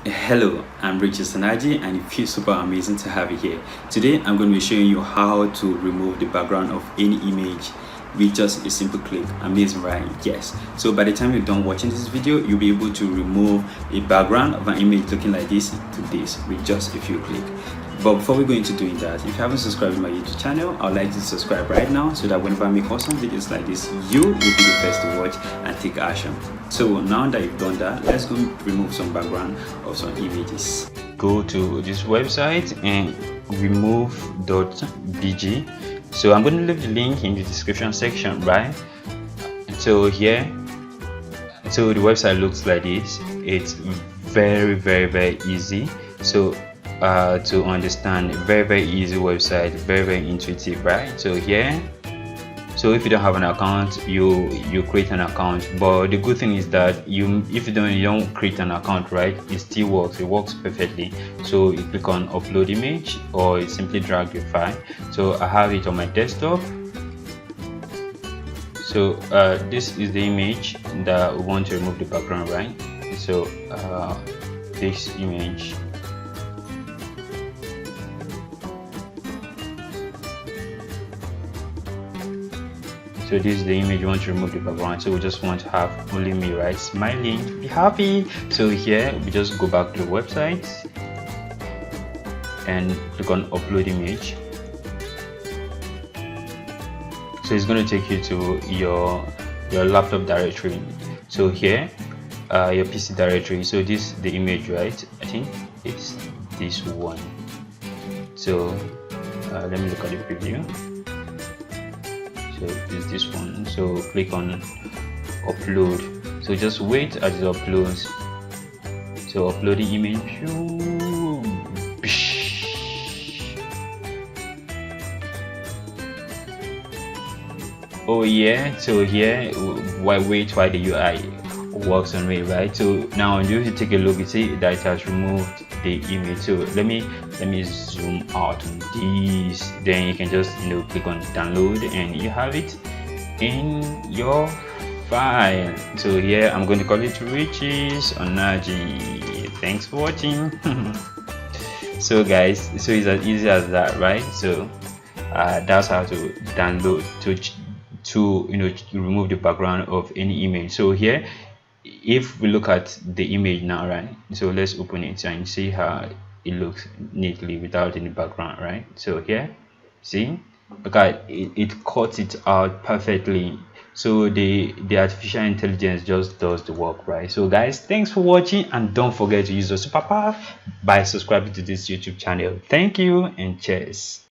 Hello, I'm Richard Sanaji and it feels super amazing to have you here. Today I'm going to be showing you how to remove the background of any image with just a simple click. Amazing, right? Yes. So by the time you're done watching this video, you'll be able to remove a background of an image looking like this to this with just a few clicks. But before we go into doing that, if you haven't subscribed to my YouTube channel, I would like you to subscribe right now so that whenever I make awesome videos like this, you will be the first to watch and take action. So now that you've done that, let's go remove some background of some images. Go to this website and remove.bg. So I'm going to leave the link in the description section, right? So here, so the website looks like this. It's very easy. So to understand, very easy website, very intuitive, right? So here, so if you don't have an account, you create an account. But the good thing is that if you don't create an account, right, it still works. It works perfectly. So you click on upload image or you simply drag the file. So I have it on my desktop. So this is the image that we want to remove the background, right? So this image. So this is the image you want to remove the background. So we just want to have only me, right, smiling, be happy. So here we just go back to the website and click on upload image. So it's going to take you to your laptop directory. So here your PC directory. So this is the image, right? I think it's this one. So let me look at the preview. So it's this one. So click on upload. So just wait as it uploads. So upload the image. Oh yeah. So here, why wait while the UI works on me, right? So now you have to take a look. You see that it has removed the image. So let me zoom out on this. Then you can just click on download and you have it in your file. So here I'm going to call it Riches Onaji. Thanks for watching. So guys, so it's as easy as that, right? So that's how to download to remove the background of any image. So here, if we look at the image now, right, so let's open it and see how it looks neatly without any background, right? So here, see, okay, it cuts it out perfectly. So the artificial intelligence just does the work, right? So guys, thanks for watching and don't forget to use your superpower by subscribing to this YouTube channel. Thank you and cheers.